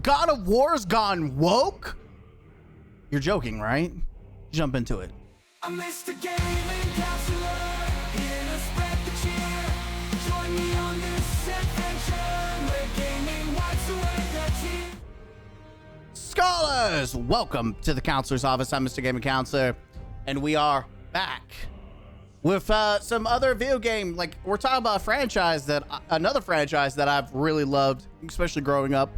God of War's gone woke? You're joking, right? Jump into it. I'm Mr. Gaming Counselor, here to spread the cheer. Join me on this adventure, where gaming wipes away the tears. Scholars, welcome to the Counselor's Office. I'm Mr. Gaming Counselor, and we are back with some other video game. Like, we're talking about another franchise that I've really loved, especially growing up.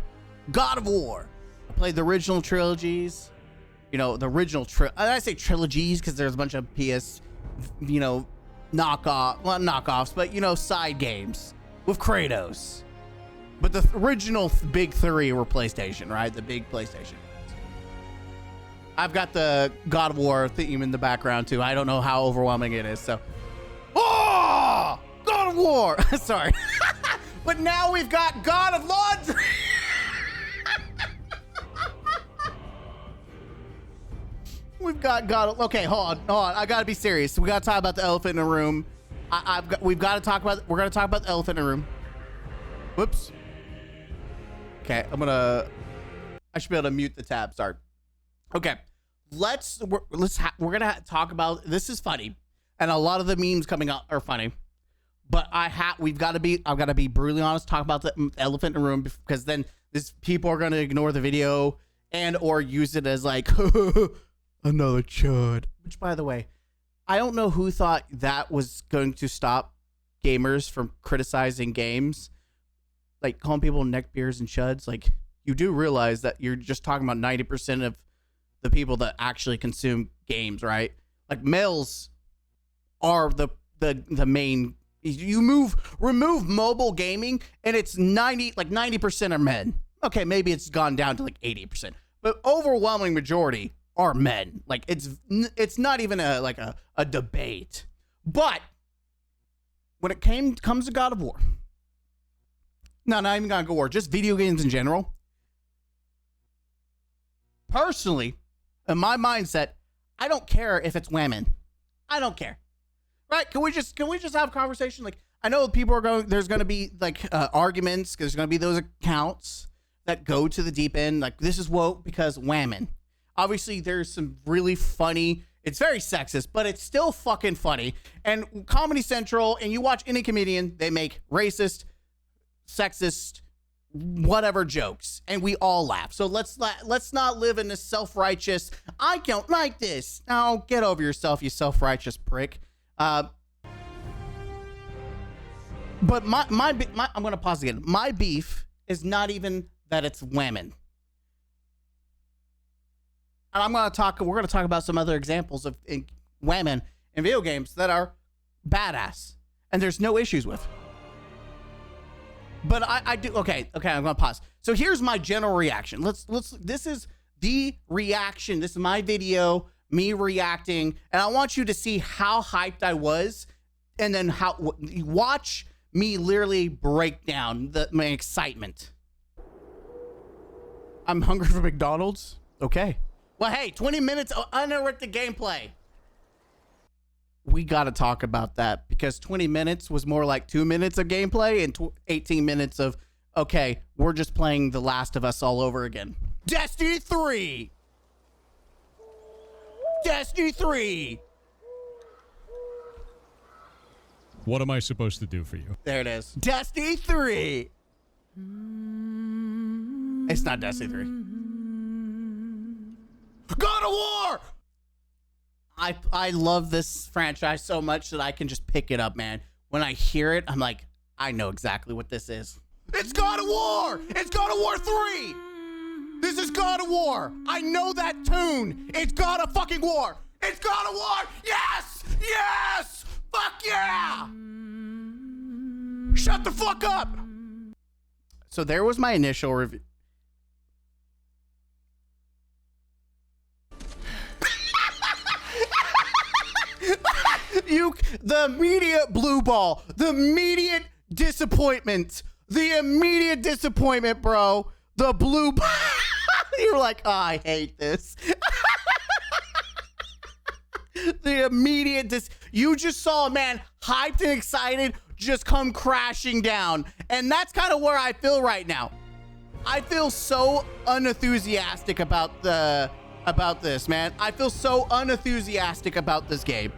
God of War. I played the original trilogies. You know, the original I say trilogies because there's a bunch of PS, knockoffs, but side games with Kratos. But the original big three were PlayStation, right? The big PlayStation. I've got the God of War theme in the background too. I don't know how overwhelming it is. So, God of War. Sorry, but now we've got God of Laundry. We've got okay, hold on. I gotta be serious. We gotta talk about the elephant in the room. We're gonna talk about the elephant in the room. Whoops. Okay, I should be able to mute the tab. Sorry. Okay, we're gonna talk about, this is funny, and a lot of the memes coming out are funny, but I've got to be brutally honest, talk about the elephant in the room, because then people are gonna ignore the video and or use it as like another chud. Which, by the way, I don't know who thought that was going to stop gamers from criticizing games, like calling people neckbeards and chuds. Like, you do realize that you're just talking about 90% of the people that actually consume games, right? Like, males are the main. Remove mobile gaming, and it's 90% are men. Okay, maybe it's gone down to like 80%, but overwhelming majority are men. Like, it's not even a debate. But when it comes to God of War, not even God of War, just video games in general, personally, in my mindset, I don't care if it's women. I don't care. Right? Can we just have a conversation? Like, I know people there's going to be like arguments, because there's going to be those accounts that go to the deep end. Like, this is woke because women. Obviously, there's some really funny, it's very sexist, but it's still fucking funny. And Comedy Central, and you watch any comedian, they make racist, sexist, whatever jokes, and we all laugh. So let's not live in this self-righteous, I don't like this. Now, get over yourself, you self-righteous prick. But I'm gonna pause again. My beef is not even that it's women. And we're going to talk about some other examples of women in video games that are badass and there's no issues with. But I do. Okay, I'm going to pause. So here's my general reaction. This is the reaction. This is my video, me reacting. And I want you to see how hyped I was. And then watch me literally break down my excitement. I'm hungry for McDonald's. Okay. Well, hey, 20 minutes of uninterrupted gameplay. We got to talk about that, because 20 minutes was more like 2 minutes of gameplay and 18 minutes of, okay, we're just playing The Last of Us all over again. Destiny 3. Destiny 3. What am I supposed to do for you? There it is. Destiny 3. It's not Destiny 3. God of War! I love this franchise so much that I can just pick it up, man. When I hear it, I'm like, I know exactly what this is. It's God of War! It's God of War 3! This is God of War! I know that tune! It's God of fucking War! It's God of War! Yes! Yes! Fuck yeah! Shut the fuck up! So there was my initial review. The immediate blue ball, the immediate disappointment, bro. The blue ball. You're like, oh, I hate this. The immediate you just saw a man hyped and excited just come crashing down. And that's kind of where I feel right now. I feel so unenthusiastic about this, man. I feel so unenthusiastic about this game.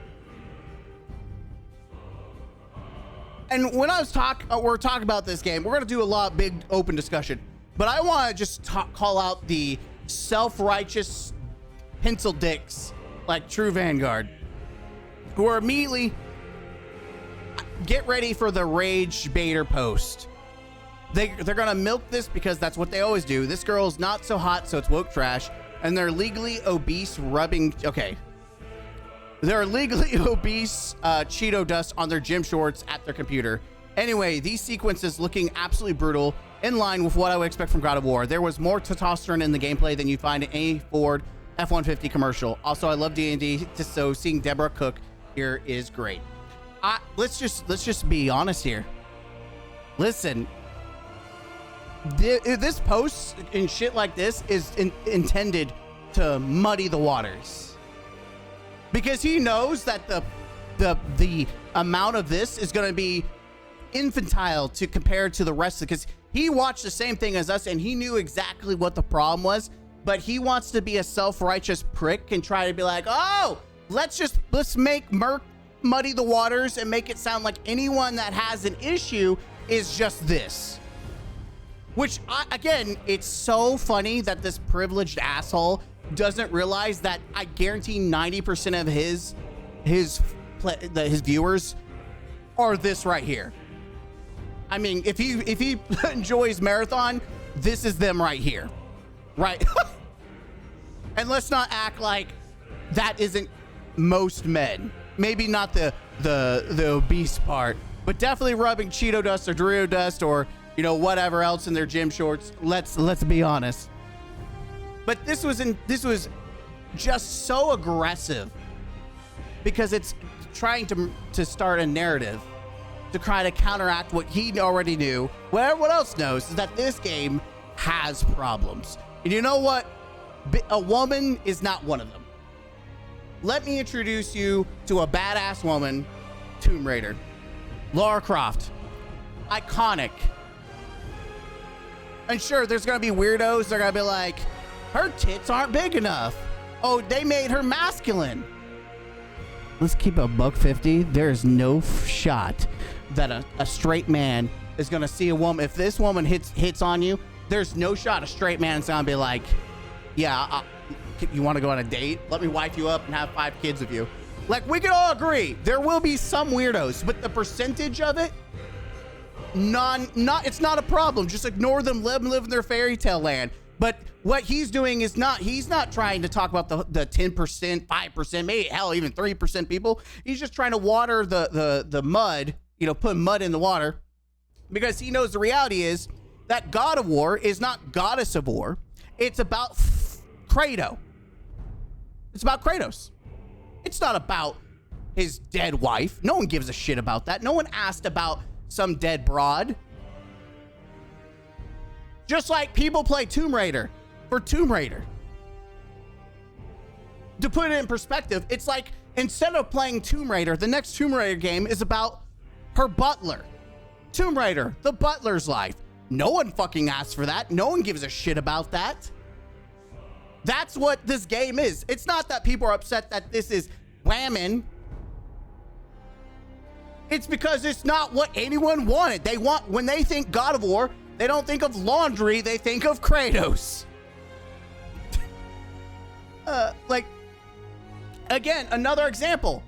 And when we're talking about this game, we're gonna do a lot big open discussion. But I want to just call out the self-righteous pencil dicks like True Vanguard, who are immediately get ready for the rage baiter post. They're gonna milk this because that's what they always do. This girl's not so hot, so it's woke trash, and they're legally obese They're legally obese Cheeto dust on their gym shorts at their computer. Anyway, these sequences looking absolutely brutal, in line with what I would expect from God of War. There was more testosterone in the gameplay than you find in any Ford F-150 commercial. Also, I love D&D, so seeing Deborah cook here is great. Let's just be honest here. Listen, this post and shit like this is intended to muddy the waters, because he knows that the amount of this is going to be infantile to compare to the rest of it, because he watched the same thing as us and he knew exactly what the problem was, but he wants to be a self-righteous prick and try to be like, oh, let's make muddy the waters and make it sound like anyone that has an issue is just this. Which, again, it's so funny that this privileged asshole doesn't realize that I guarantee 90% of his viewers are this right here. I mean, if he enjoys Marathon, this is them right here, right? And let's not act like that isn't most men. Maybe not the obese part, but definitely rubbing Cheeto dust or Dorito dust or, you know, whatever else in their gym shorts. Let's be honest. But this was just so aggressive because it's trying to start a narrative to try to counteract what he already knew. What everyone else knows is that this game has problems. And you know what? A woman is not one of them. Let me introduce you to a badass woman, Tomb Raider. Lara Croft. Iconic. And sure, there's gonna be weirdos. They're gonna be like, her tits aren't big enough. Oh, they made her masculine. Let's keep a $150. There's no shot that a straight man is gonna see a woman. If this woman hits on you, there's no shot a straight man is gonna be like, yeah, you want to go on a date? Let me wife you up and have 5 kids with you. Like, we can all agree there will be some weirdos, but the percentage of it, it's not a problem. Just ignore them, let them live in their fairy tale land. But what he's doing is he's not trying to talk about the 10%, 5%, maybe hell, even 3% people. He's just trying to water the mud, you know, put mud in the water, because he knows the reality is that God of War is not Goddess of War. It's about Kratos. It's about Kratos. It's not about his dead wife. No one gives a shit about that. No one asked about some dead broad. Just like people play Tomb Raider for Tomb Raider. To put it in perspective, it's like instead of playing Tomb Raider, the next Tomb Raider game is about her butler. Tomb Raider, the butler's life. No one fucking asked for that. No one gives a shit about that. That's what this game is. It's not that people are upset that this is whamming. It's because it's not what anyone wanted. When they think God of War, they don't think of laundry, they think of Kratos. Like, again, another example.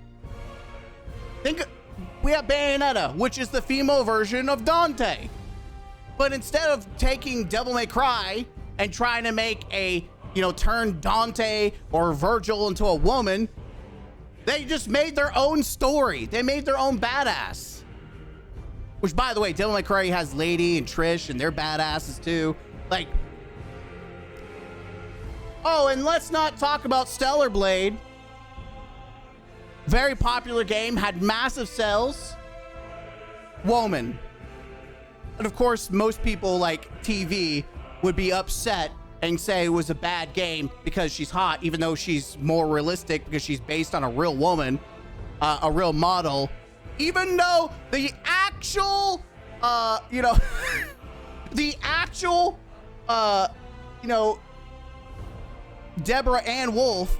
We have Bayonetta, which is the female version of Dante. But instead of taking Devil May Cry and trying to make turn Dante or Virgil into a woman, they just made their own story. They made their own badass. Which, by the way, Devil May Cry has Lady and Trish, and they're badasses too. Like, oh, and let's not talk about Stellar Blade. Very popular game, had massive sales. Woman. And of course, most people like TV would be upset and say it was a bad game because she's hot, even though she's more realistic because she's based on a real woman, a real model. Even though the actual, the actual you know, Deborah Ann Wolf,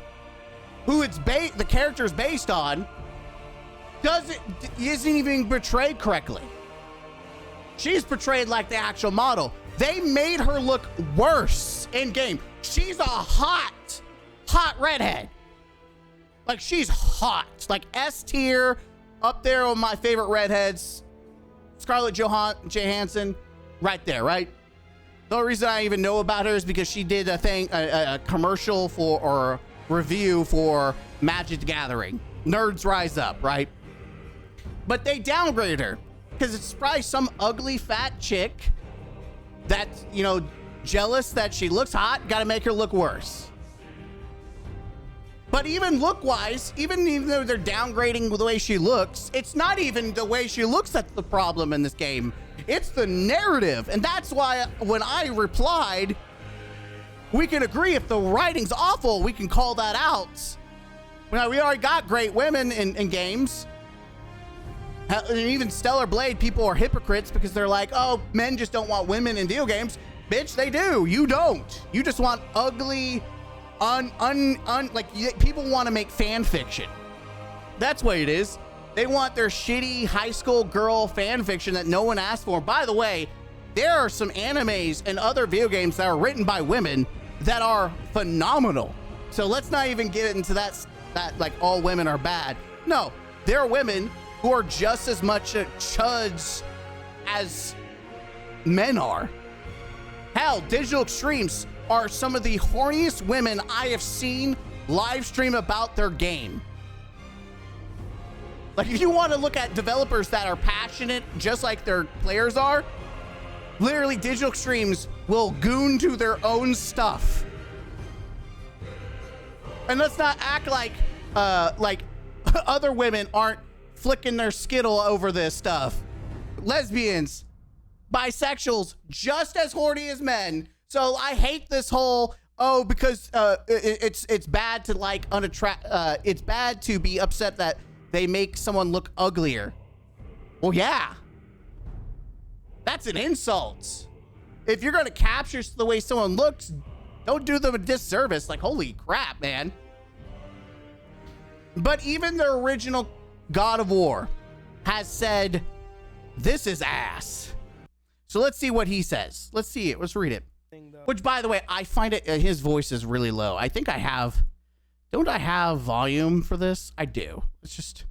who the character's based on, isn't even portrayed correctly. She's portrayed like the actual model. They made her look worse in game. She's a hot redhead. Like, she's hot. Like, S tier, up there on my favorite redheads. Scarlett Johansson, right there, right? The only reason I even know about her is because she did a commercial or review for Magic the Gathering. Nerds Rise Up, right? But they downgraded her because it's probably some ugly fat chick that's, you know, jealous that she looks hot, got to make her look worse. But even look-wise, even though they're downgrading the way she looks, it's not even the way she looks that's the problem in this game. It's the narrative. And that's why when I replied, we can agree if the writing's awful, we can call that out. Now, we already got great women in games. And even Stellar Blade, people are hypocrites because they're like, oh, men just don't want women in video games. Bitch, they do. You don't. You just want ugly, people want to make fan fiction. That's what it is. They want their shitty high school girl fan fiction that no one asked for. By the way, there are some animes and other video games that are written by women that are phenomenal. So let's not even get into that like all women are bad. No, there are women who are just as much chuds as men are. Hell, Digital Extremes are some of the horniest women I have seen live stream about their game. Like, if you want to look at developers that are passionate just like their players are, literally Digital Extremes will goon to their own stuff. And let's not act like other women aren't flicking their skittle over this stuff. Lesbians, bisexuals, just as horny as men. So I hate this whole, because it's bad to like it's bad to be upset that they make someone look uglier. Well, yeah. That's an insult. If you're going to capture the way someone looks, don't do them a disservice. Like, holy crap, man. But even the original God of War has said, this is ass. So let's see what he says. Let's see it. Let's read it. Which, by the way, I find it, his voice is really low. I think I have, don't I have volume for this? I do. It's just.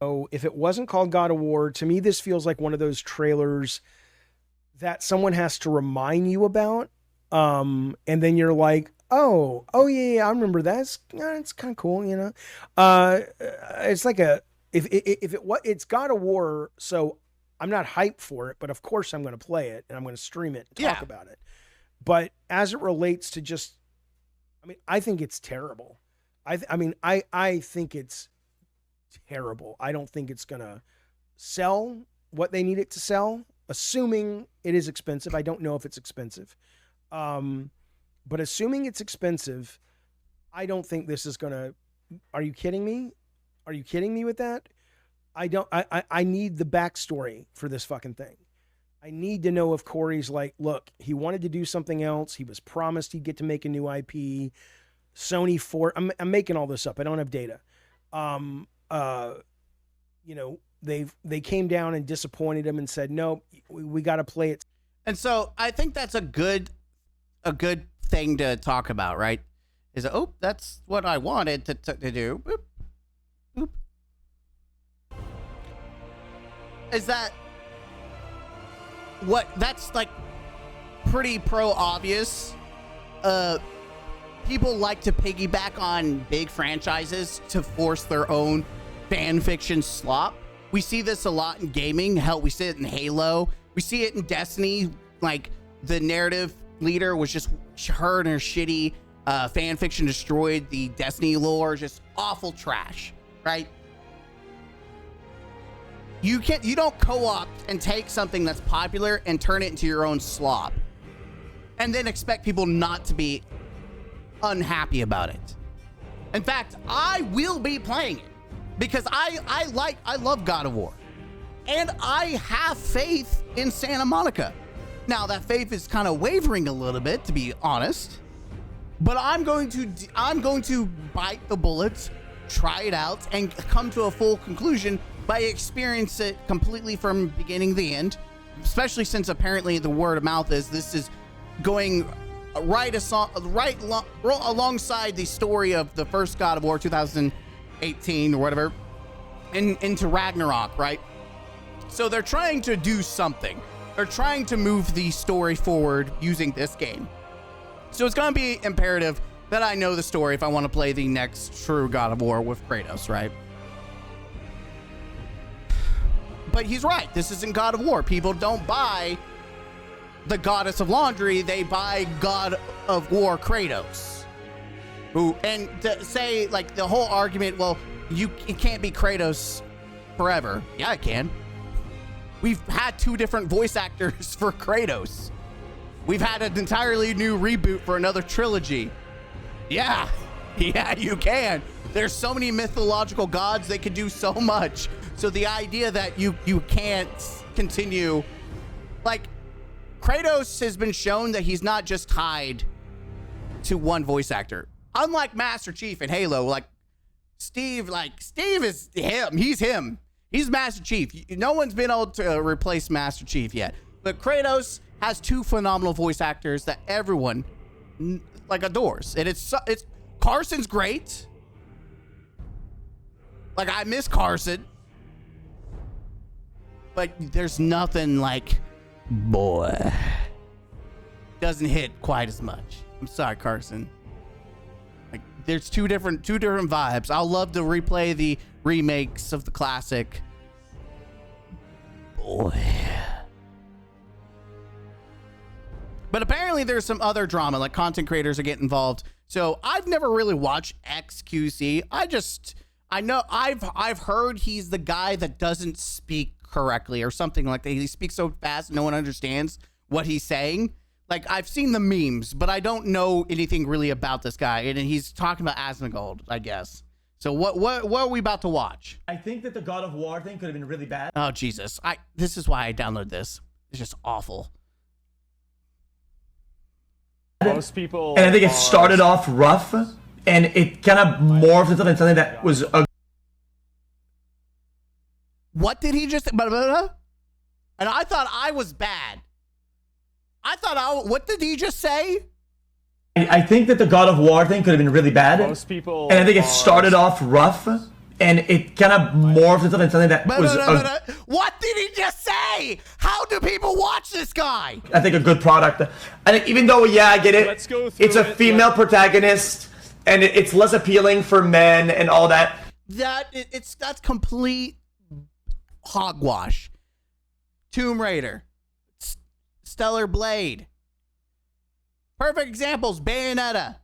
Oh, if it wasn't called God of War, to me, this feels like one of those trailers that someone has to remind you about. And then you're like, oh yeah, I remember that. It's kind of cool, you know? It's like it's God of War, so I'm not hyped for it, but of course I'm going to play it and I'm going to stream it and talk about it. But as it relates to just, I think it's terrible. I think it's terrible. I don't think it's going to sell what they need it to sell, assuming it is expensive. I don't know if it's expensive. But assuming it's expensive, I don't think this is going to, are you kidding me? Are you kidding me with that? I need the backstory for this fucking thing. I need to know if Corey's like, look, he wanted to do something else. He was promised he'd get to make a new IP. Sony I'm making all this up. I don't have data. You know, they came down and disappointed him and said, no, we got to play it. And so I think that's a good thing to talk about, right? Is that's what I wanted to do. Boop, boop. Is that that's like pretty obvious. People like to piggyback on big franchises to force their own fan fiction slop. We see this a lot in gaming. Hell, we see it in Halo. We see it in Destiny. Like, the narrative leader was just her and her shitty fan fiction destroyed the Destiny lore. Just awful trash, right? You don't co-opt and take something that's popular and turn it into your own slop and then expect people not to be unhappy about it. In fact, I will be playing it because I love God of War and I have faith in Santa Monica. Now that faith is kind of wavering a little bit, to be honest. But I'm going to bite the bullets, try it out, and come to a full conclusion by experience it completely from beginning to the end. Especially since apparently the word of mouth is this is going alongside the story of the first God of War 2018 or whatever, into Ragnarok, right? So they're trying to do something. They're trying to move the story forward using this game. So it's going to be imperative that I know the story if I want to play the next true God of War with Kratos, right? But he's right. This isn't God of War. People don't buy the Goddess of Laundry. They buy God of War Kratos. And to say, like, the whole argument, well, it can't be Kratos forever. Yeah, it can. We've had 2 different voice actors for Kratos. We've had an entirely new reboot for another trilogy. Yeah, you can. There's so many mythological gods, they could do so much. So the idea that you can't continue, like, Kratos has been shown that he's not just tied to one voice actor. Unlike Master Chief in Halo, like Steve is him. He's him. He's Master Chief. No one's been able to replace Master Chief yet. But Kratos has 2 phenomenal voice actors that everyone like adores. And it's Carson's great. Like, I miss Carson. But there's nothing like, boy, doesn't hit quite as much. I'm sorry, Carson. Like, there's two different vibes. I'll love to replay the remakes of the classic. Boy. But apparently there's some other drama, like content creators are getting involved. So I've never really watched XQC. I know I've heard he's the guy that doesn't speak correctly or something like that. He speaks so fast no one understands what he's saying. Like, I've seen the memes, but I don't know anything really about this guy. And he's talking about Asmongold, I guess. So what are we about to watch? I think that the God of War thing could have been really bad. Oh, Jesus. This is why I downloaded this. It's just awful. Most people. And I think it started off rough, and it kind of morphed into something that was a. What did he just? And I thought I was bad. What did he just say? I think that the God of War thing could have been really bad. Most people. And I think it started off rough, and it kind of morphed into something that was. What did he just say? How do people watch this guy? I think a good product. I think even though, yeah, I get it. Let's go through it's a female protagonist, and it's less appealing for men and all that. That's complete hogwash. Tomb Raider, Stellar Blade, perfect examples. Bayonetta.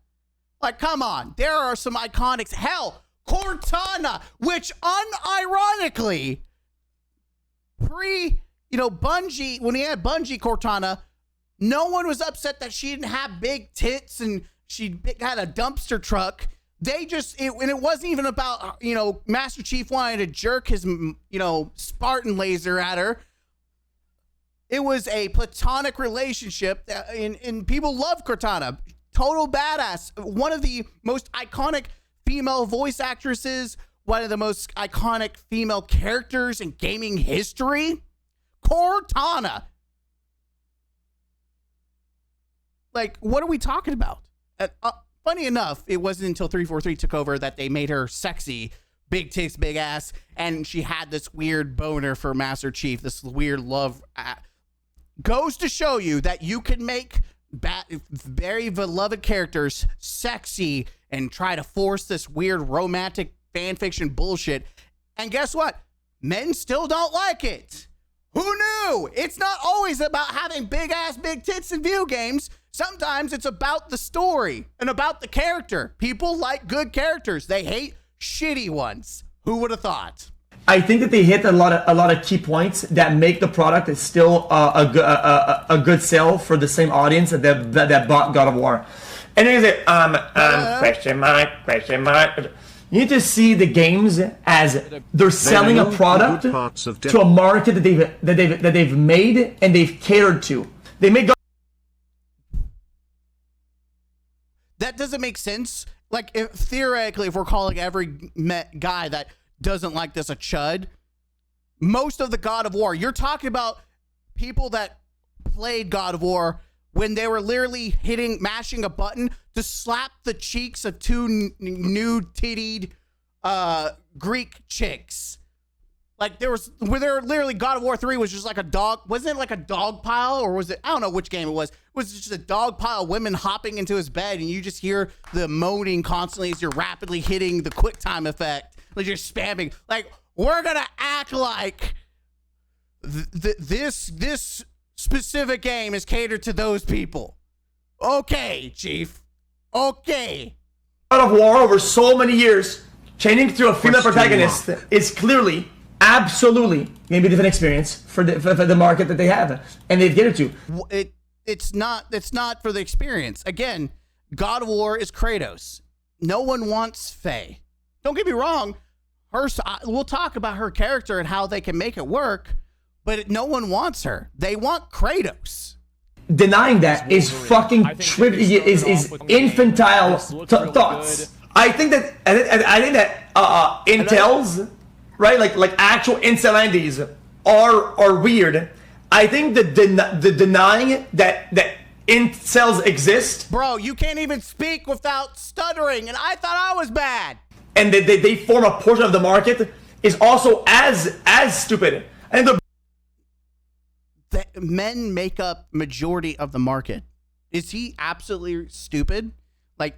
Like, come on, there are some iconics. Hell, Cortana, which unironically, Bungie, when he had Bungie Cortana, no one was upset that she didn't have big tits and she had a dumpster truck. And it wasn't even about, Master Chief wanting to jerk his, Spartan laser at her. It was a platonic relationship, and people love Cortana. Total badass. One of the most iconic female voice actresses, one of the most iconic female characters in gaming history. Cortana. Like, what are we talking about? Funny enough, it wasn't until 343 took over that they made her sexy, big tits, big ass, and she had this weird boner for Master Chief, this weird love. Goes to show you that you can make very beloved characters sexy and try to force this weird romantic fan fiction bullshit. And guess what? Men still don't like it. Who knew? It's not always about having big ass, big tits in video games. Sometimes it's about the story and about the character. People like good characters. They hate shitty ones. Who would have thought? I think that they hit a lot of key points that make the product still a good sell for the same audience that bought God of War. And then say, question mark. You need to see the games as they're selling a product to a market that they've made and they've catered to. They made God That doesn't make sense. Like, if, theoretically, if we're calling every guy that doesn't like this a chud, most of the God of War, you're talking about people that played God of War when they were literally mashing a button to slap the cheeks of two nude-tittied Greek chicks. Like, there literally God of War 3 was just like a dog. Wasn't it like a dog pile, or was it? I don't know which game it was. It was just a dog pile of women hopping into his bed, and you just hear the moaning constantly as you're rapidly hitting the quick time effect. Like, you're spamming. Like, we're gonna act like this specific game is catered to those people. Okay, Chief. Okay. of War over so many years, changing to a female protagonist is clearly, absolutely going to be a different experience for the market that they have, and they've given it to. It's not for the experience. Again, God of War is Kratos. No one wants Faye. Don't get me wrong. We'll talk about her character and how they can make it work, but no one wants her. They want Kratos. Denying that is fucking is infantile thoughts. I think that incels, right? Like actual incelandies are weird. I think the denying that incels exist. Bro, you can't even speak without stuttering, and I thought I was bad. And they form a portion of the market is also as stupid. And the men make up majority of the market. Is he absolutely stupid? Like,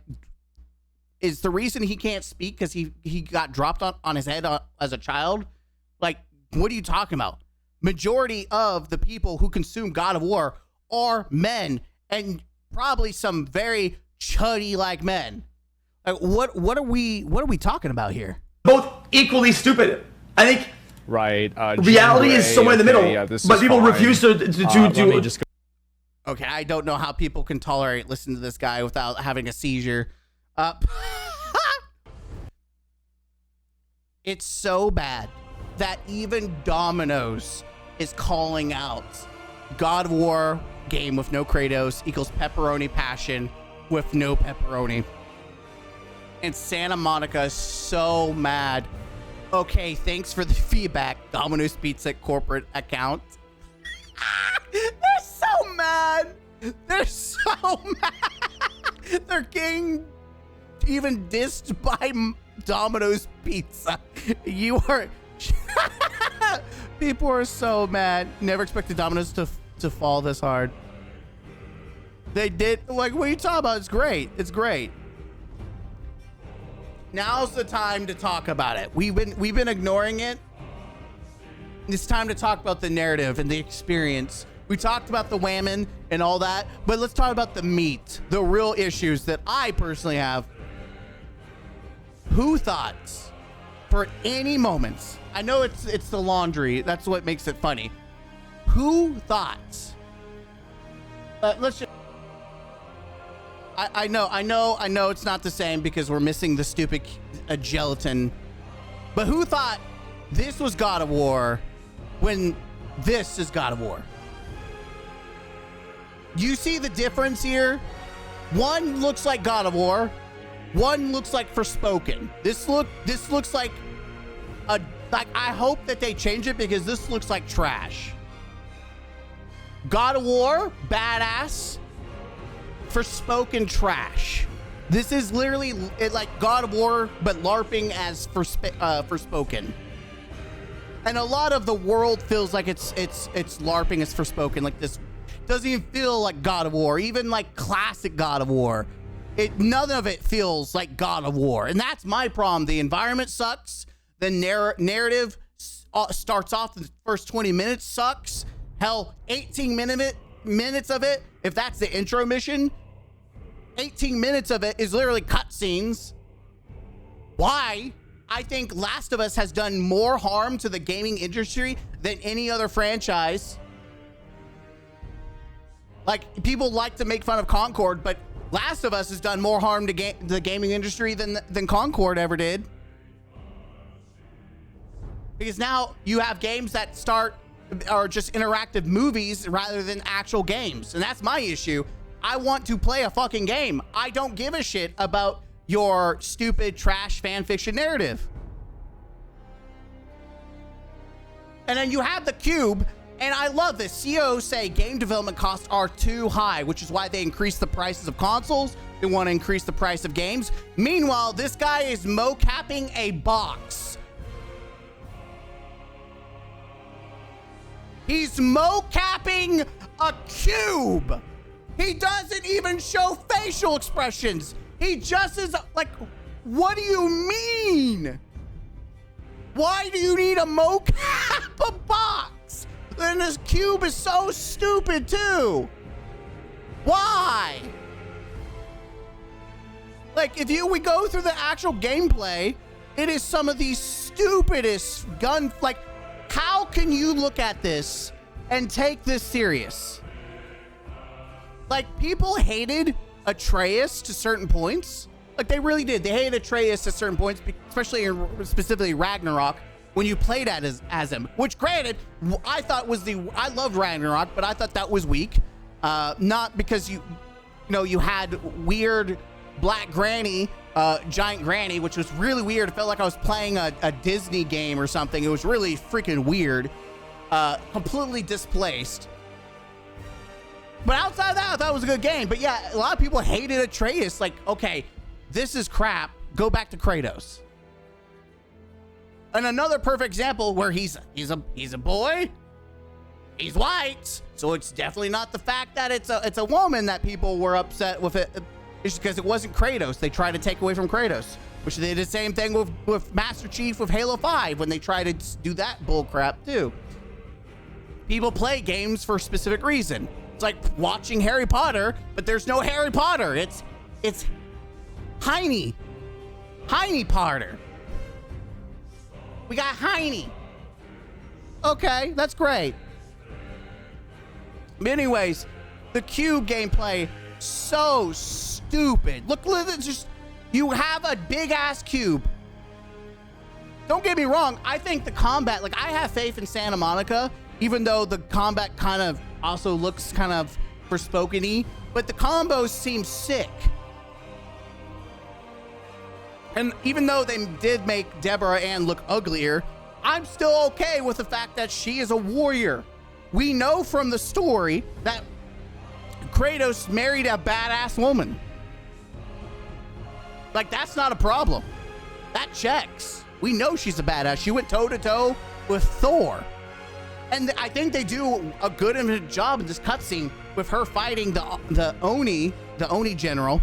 is the reason he can't speak because he got dropped on his head as a child? Like, what are you talking about? Majority of the people who consume God of War are men, and probably some very chuddy like men. Like, what are we talking about here? Both equally stupid. I think. Right. Reality is somewhere in the middle, but people refuse to just go. Okay, I don't know how people can tolerate listening to this guy without having a seizure. It's so bad that even Domino's is calling out God of War game with no Kratos equals pepperoni passion with no pepperoni. And Santa Monica is so mad. Okay, thanks for the feedback, Domino's Pizza corporate account. They're so mad. They're so mad. They're getting even dissed by Domino's Pizza. You are... People are so mad. Never expected Domino's to fall this hard. They did. Like, what are you talking about? It's great. It's great. Now's the time to talk about it. We've been ignoring it. It's time to talk about the narrative and the experience. We talked about the whammon and all that, but let's talk about the meat, the real issues that I personally have. Who thought for any moments, I know it's the laundry, that's what makes it funny. Who thought, let's just, I know it's not the same because we're missing the stupid gelatin, but who thought this was God of War when this is God of War? You see the difference here? One looks like God of War, one looks like Forspoken. This looks like I hope that they change it because this looks like trash. God of War, badass. Forspoken, trash. This is literally like God of War, but LARPing as Forspoken. And a lot of the world feels like it's LARPing as Forspoken. Like, this doesn't even feel like God of War, even like classic God of War. None of it feels like God of War, and that's my problem. The environment sucks. The narrative starts off the first 20 minutes sucks. Hell, 18 minutes of it, if that's the intro mission, 18 minutes of it is literally cutscenes. Why? I think Last of Us has done more harm to the gaming industry than any other franchise. Like, people like to make fun of Concord, but Last of Us has done more harm to the gaming industry than Concord ever did. Because now you have games that start are just interactive movies rather than actual games. And that's my issue. I want to play a fucking game. I don't give a shit about your stupid trash fan fiction narrative. And then you have the Cube, and I love this. CEOs say game development costs are too high, which is why they increase the prices of consoles. They want to increase the price of games. Meanwhile, this guy is mocapping a box. He's mocapping a cube. He doesn't even show facial expressions. He just is like, what do you mean? Why do you need a mocap a box? Then this cube is so stupid too. Why? Like, we go through the actual gameplay, it is some of the stupidest like, how can you look at this and take this serious? Like, people hated Atreus to certain points. Like, they really did. They hated Atreus at certain points, especially specifically Ragnarok, when you played as him. Which, granted, I thought I loved Ragnarok, but I thought that was weak. Not because you had weird Black Granny, Giant Granny, which was really weird. It felt like I was playing a Disney game or something. It was really freaking weird. Completely displaced. But outside of that, I thought it was a good game. But yeah, a lot of people hated Atreus. Like, okay, this is crap. Go back to Kratos. And another perfect example where he's a boy. He's white, so it's definitely not the fact that it's a woman that people were upset with it. It's because it wasn't Kratos. They tried to take away from Kratos, which they did the same thing with Master Chief with Halo 5 when they tried to do that bull crap too. People play games for a specific reason. It's like watching Harry Potter, but there's no Harry Potter. It's Heine Potter. We got Heine. Okay, that's great. But anyways, the cube gameplay, so stupid. Look, it's just, you have a big ass cube. Don't get me wrong, I think the combat, like, I have faith in Santa Monica, even though the combat kind of also looks kind of Forspoken-y, but the combos seem sick. And even though they did make Deborah Ann look uglier, I'm still okay with the fact that she is a warrior. We know from the story that Kratos married a badass woman. Like, that's not a problem. That checks. We know she's a badass. She went toe-to-toe with Thor. And I think they do a good job in this cutscene with her fighting the Oni general,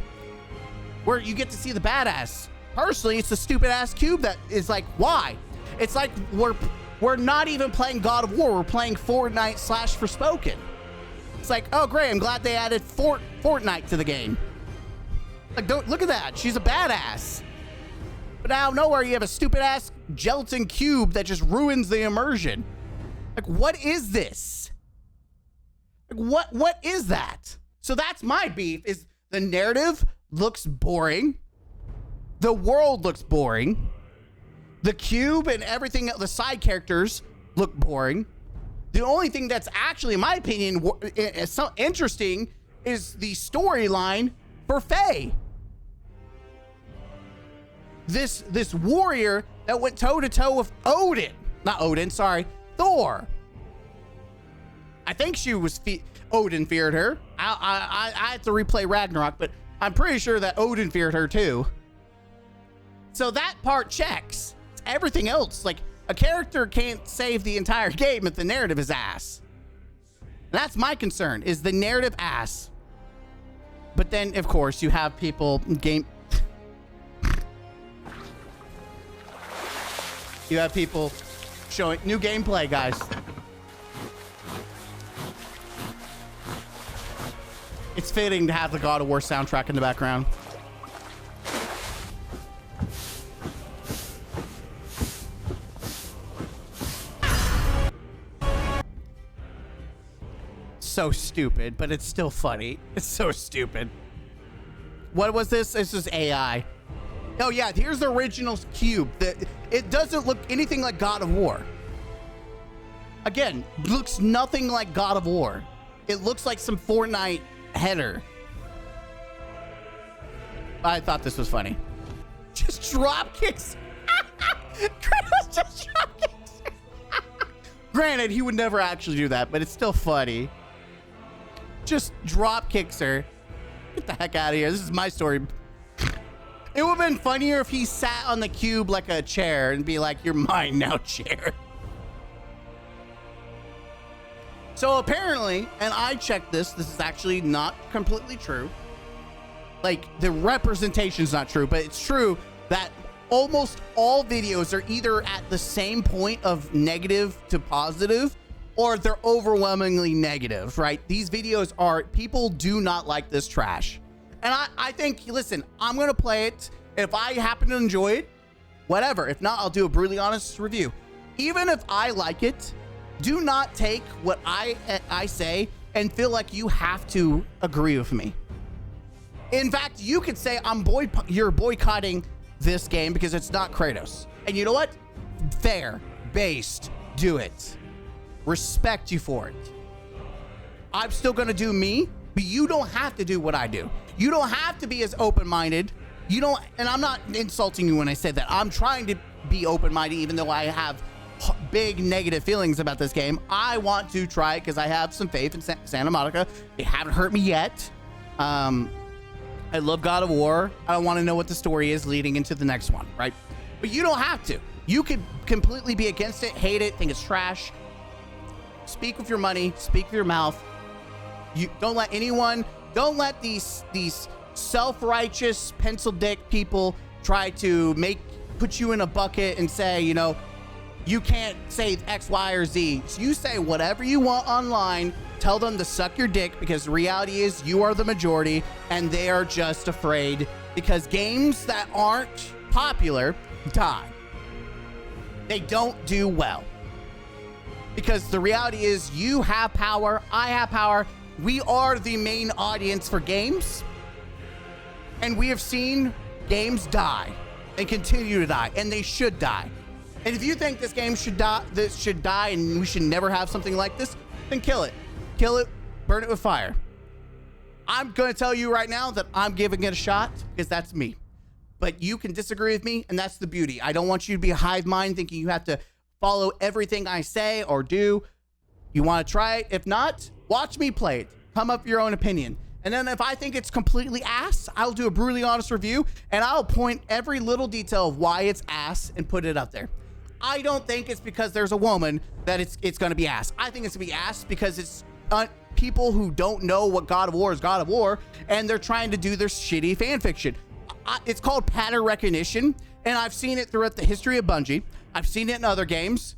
where you get to see the badass. Personally, it's a stupid ass cube that is like, why? It's like we're not even playing God of War. We're playing Fortnite / Forspoken. It's like, oh great, I'm glad they added Fortnite to the game. Like, don't look at that. She's a badass. But out of nowhere, you have a stupid ass gelatin cube that just ruins the immersion. Like, what is this? Like, what is that? So that's my beef, is the narrative looks boring. The world looks boring. The cube and everything, the side characters look boring. The only thing that's actually, in my opinion, is so interesting is the storyline for Faye. This warrior that went toe-to-toe with Thor. I think she was Odin feared her. I had to replay Ragnarok, but I'm pretty sure that Odin feared her too. So that part checks. Everything else, like, a character can't save the entire game if the narrative is ass. That's my concern, is the narrative ass. But then, of course, you have people you have people showing new gameplay, guys. It's fitting to have the God of War soundtrack in the background. So stupid, but it's still funny. It's so stupid. What was this? This is AI. Oh yeah, here's the original cube. It doesn't look anything like God of War. Again, looks nothing like God of War. It looks like some Fortnite header. I thought this was funny. Just drop kicks. Kratos just drop kicks. Granted, he would never actually do that, but it's still funny. Just drop kicks her. Get the heck out of here. This is my story. It would have been funnier if he sat on the cube like a chair and be like, "You're mine now, chair." So apparently, and I checked this is actually not completely true. Like, the representation is not true, but it's true that almost all videos are either at the same point of negative to positive, or they're overwhelmingly negative, right? These videos are, people do not like this trash. And I think, listen, I'm going to play it. If I happen to enjoy it, whatever. If not, I'll do a brutally honest review. Even if I like it, do not take what I say and feel like you have to agree with me. In fact, you could say you're boycotting this game because it's not Kratos. And you know what? Fair, based, do it. Respect you for it. I'm still gonna do me, but you don't have to do what I do. You don't have to be as open-minded. You don't, and I'm not insulting you when I say that. I'm trying to be open-minded, even though I have big negative feelings about this game. I want to try it because I have some faith in Santa Monica. They haven't hurt me yet. I love God of War. I don't want to know what the story is leading into the next one, right? But you don't have to. You could completely be against it, hate it, think it's trash. Speak with your money, speak with your mouth. You don't let anyone, don't let these self-righteous pencil dick people try to put you in a bucket and say, you know, you can't say X, Y, or Z. So you say whatever you want online. Tell them to suck your dick, because the reality is you are the majority and they are just afraid, because games that aren't popular die. They don't do well. Because the reality is you have power, I have power. We are the main audience for games. And we have seen games die and continue to die, and they should die. And if you think this game should die and we should never have something like this, then kill it. Kill it, burn it with fire. I'm going to tell you right now that I'm giving it a shot, because that's me. But you can disagree with me, and that's the beauty. I don't want you to be a hive mind thinking you have to follow everything I say or do. You want to try it? If not, watch me play it. Come up with your own opinion. And then if I think it's completely ass, I'll do a brutally honest review, and I'll point every little detail of why it's ass and put it up there. I don't think it's because there's a woman that it's going to be ass. I think it's going to be ass because it's people who don't know what God of War is God of War, and they're trying to do their shitty fan fiction. It's called pattern recognition, and I've seen it throughout the history of Bungie. I've seen it in other games.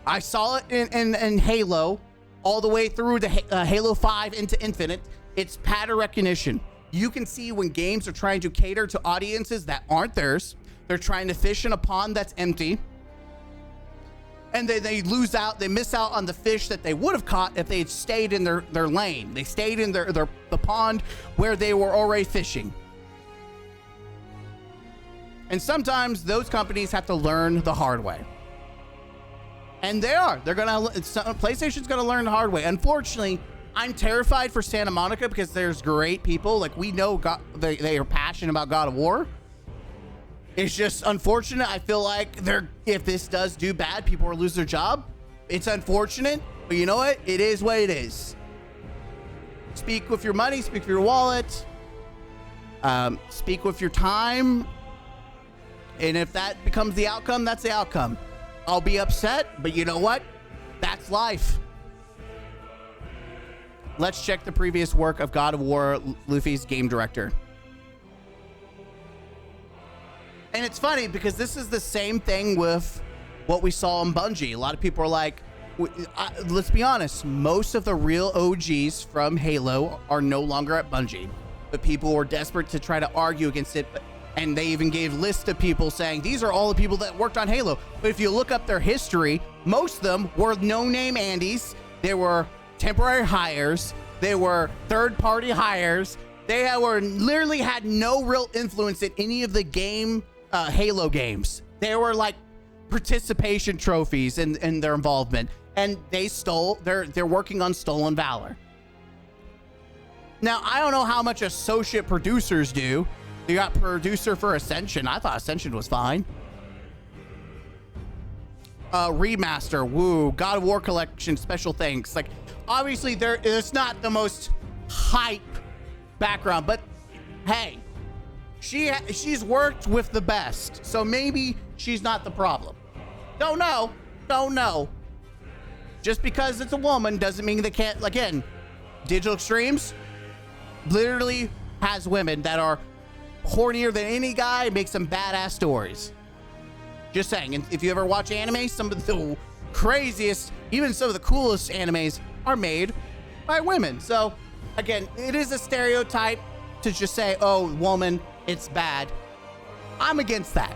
I saw it in Halo, all the way through the Halo 5 into Infinite. It's pattern recognition. You can see when games are trying to cater to audiences that aren't theirs. They're trying to fish in a pond that's empty. And they lose out, they miss out on the fish that they would have caught if they had stayed in their lane. They stayed in the pond where they were already fishing. And sometimes those companies have to learn the hard way. And PlayStation's gonna learn the hard way. Unfortunately, I'm terrified for Santa Monica, because there's great people. Like, we know they are passionate about God of War. It's just unfortunate. I feel like if this does do bad, people will lose their job. It's unfortunate, but you know what? It is what it is. Speak with your money, speak with your wallet, speak with your time. And if that becomes the outcome, that's the outcome. I'll be upset, but you know what? That's life. Let's check the previous work of God of War, Luffy's game director. And it's funny because this is the same thing with what we saw in Bungie. A lot of people are like, let's be honest, most of the real OGs from Halo are no longer at Bungie. But people were desperate to try to argue against it. And they even gave lists of people saying, these are all the people that worked on Halo. But if you look up their history, most of them were no-name Andes. They were temporary hires. They were third-party hires. They literally had no real influence in any of the Halo games. They were like participation trophies in their involvement, and they're working on Stolen Valor. Now, I don't know how much associate producers do. You got producer for Ascension. I thought Ascension was fine. Remaster, woo, God of War Collection, special thanks. Like, obviously, it's not the most hype background, but hey, she's worked with the best, so maybe she's not the problem. Don't know. Just because it's a woman doesn't mean they can't. Again, Digital Extremes literally has women that are hornier than any guy, make some badass stories. Just saying. And if you ever watch anime, some of the craziest, even some of the coolest animes are made by women. So again, it is a stereotype to just say, oh, woman, it's bad. I'm against that.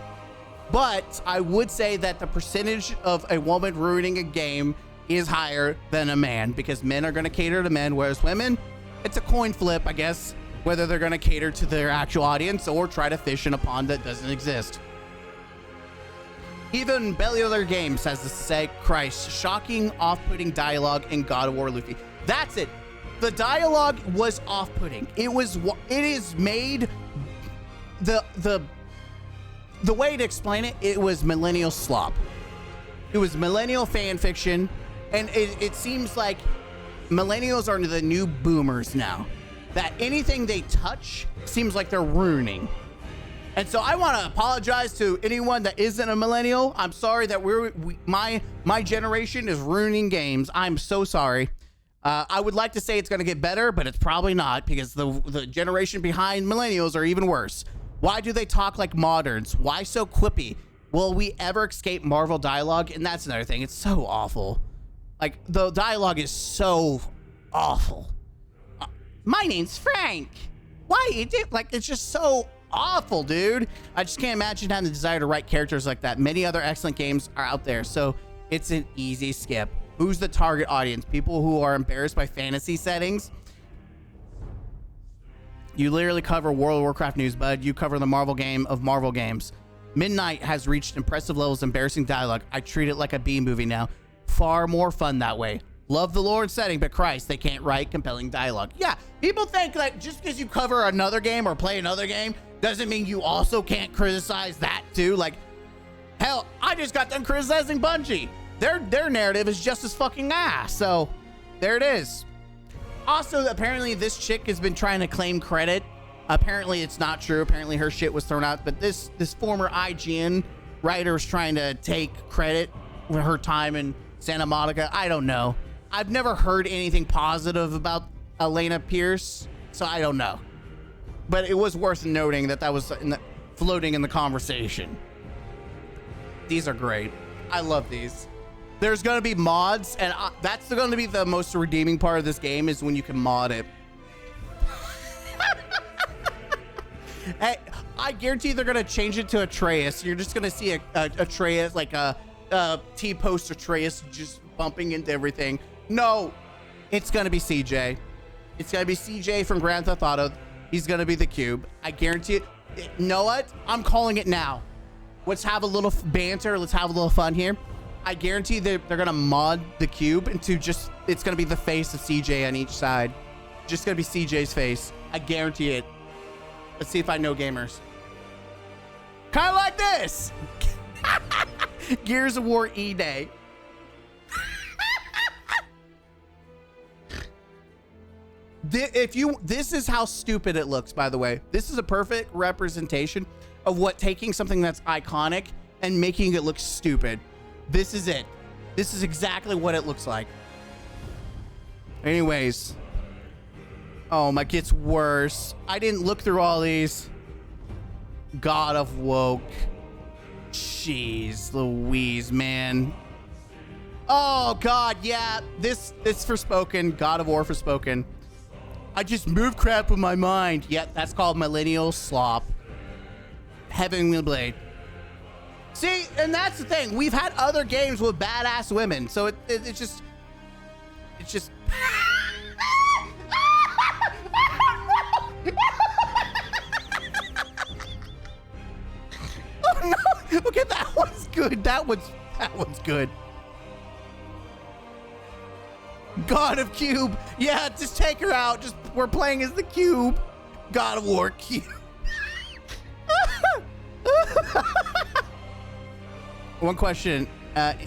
But I would say that the percentage of a woman ruining a game is higher than a man, because men are going to cater to men, whereas women, it's a coin flip, I guess, whether they're going to cater to their actual audience or try to fish in a pond that doesn't exist. Even Bellular Games has to say, Christ, shocking, off-putting dialogue in God of War Luffy. That's it. The dialogue was off-putting. It is made, the way to explain it, it was millennial slop. It was millennial fan fiction, and it seems like millennials are the new boomers now. That anything they touch seems like they're ruining. And so I want to apologize to anyone that isn't a millennial. I'm sorry that my generation is ruining games. I'm so sorry. I would like to say it's going to get better, but it's probably not, because the generation behind millennials are even worse. Why do they talk like moderns? Why so quippy? Will we ever escape Marvel dialogue? And that's another thing. It's so awful. Like, the dialogue is so awful. My name's Frank. Why you do? Like, it's just so awful, dude. I just can't imagine having the desire to write characters like that. Many other excellent games are out there, so it's an easy skip. Who's the target audience? People who are embarrassed by fantasy settings? You literally cover World of Warcraft news, bud. You cover the Marvel game of Marvel games. Midnight has reached impressive levels of embarrassing dialogue. I treat it like a B movie now. Far more fun that way. Love the lore and setting, but Christ, they can't write compelling dialogue. Yeah, people think like just because you cover another game or play another game doesn't mean you also can't criticize that too. Like, hell, I just got done criticizing Bungie. Their narrative is just as fucking ass. So there it is. Also, apparently this chick has been trying to claim credit. Apparently it's not true. Apparently her shit was thrown out. But this former IGN writer is trying to take credit for her time in Santa Monica. I don't know. I've never heard anything positive about Elena Pierce, so I don't know. But it was worth noting that was floating in the conversation. These are great. I love these. There's going to be mods, and that's going to be the most redeeming part of this game, is when you can mod it. Hey, I guarantee they're going to change it to Atreus. You're just going to see a Atreus, like a T-post Atreus just bumping into everything. No, it's going to be CJ. It's going to be CJ from Grand Theft Auto. He's going to be the cube. I guarantee it. You know what? I'm calling it now. Let's have a little banter. Let's have a little fun here. I guarantee they're going to mod the cube into just, it's going to be the face of CJ on each side. Just going to be CJ's face. I guarantee it. Let's see if I know gamers. Kind of like this. Gears of War E-Day. This is how stupid it looks, by the way. This is a perfect representation of what taking something that's iconic and making it look stupid. This is it. This is exactly what it looks like. Anyways. Oh, my, gets worse. I didn't look through all these. God of Woke. Jeez Louise, man. Oh, God, yeah. This Forspoken. God of War Forspoken. I just move crap with my mind. Yeah, that's called millennial slop. Heavenly Blade. See, and that's the thing. We've had other games with badass women, so it's just... Oh no! Okay, that was good. That one's good. God of Cube. Yeah, just take her out. Just we're playing as the Cube. God of War Cube. One question.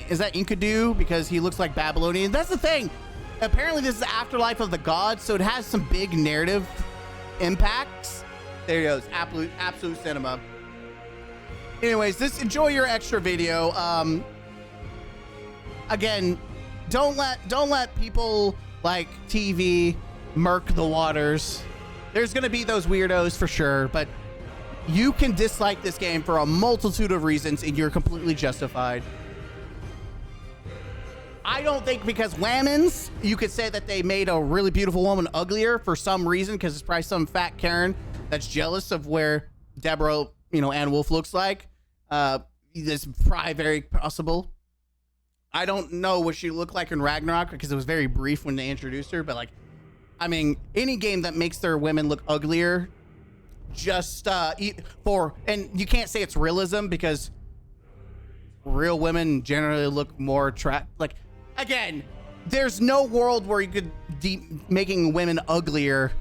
Is that Enkidu? Because he looks like Babylonian. That's the thing. Apparently this is the afterlife of the gods, so it has some big narrative impacts. There he goes. Absolute cinema. Anyways, enjoy your extra video. Again, don't let people like TV murk the waters. There's gonna be those weirdos for sure, but you can dislike this game for a multitude of reasons, and you're completely justified. I don't think because Whammons, you could say that they made a really beautiful woman uglier for some reason, because it's probably some fat Karen that's jealous of where Deborah, Ann Wolf looks like. This is probably very possible. I don't know what she looked like in Ragnarok because it was very brief when they introduced her, but any game that makes their women look uglier, and you can't say it's realism because real women generally look more attractive. Again, there's no world where you could making women uglier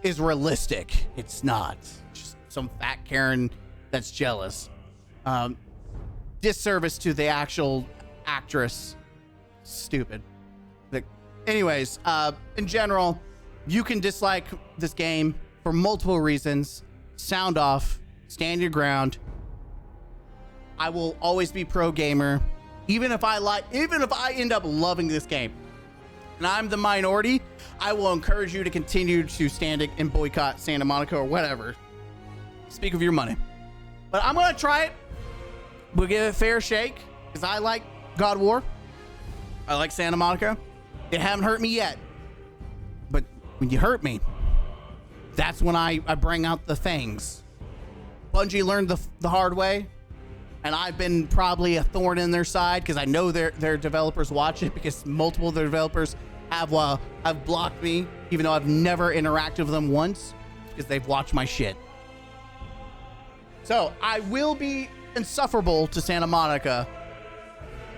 is realistic. It's not. Just some fat Karen that's jealous. Disservice to the actual actress. Stupid. Anyways, in general, you can dislike this game for multiple reasons. Sound off. Stand your ground. I will always be pro gamer. Even if I end up loving this game and I'm the minority, I will encourage you to continue to stand it and boycott Santa Monica or whatever. Speak of your money. But I'm going to try it. We'll give it a fair shake because I like God of War. I like Santa Monica. It haven't hurt me yet. But when you hurt me, that's when I bring out the things. Bungie learned the hard way. And I've been probably a thorn in their side because I know their developers watch it, because multiple of their developers have blocked me, even though I've never interacted with them once, because they've watched my shit. So I will be insufferable to Santa Monica,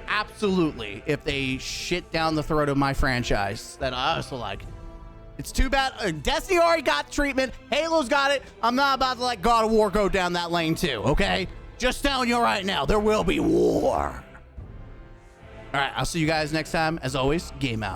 absolutely, if they shit down the throat of my franchise that I also like. It's too bad. Destiny already got the treatment. Halo's got it. I'm not about to let God of War go down that lane too, okay? Just telling you right now, there will be war. All right, I'll see you guys next time. As always, game out.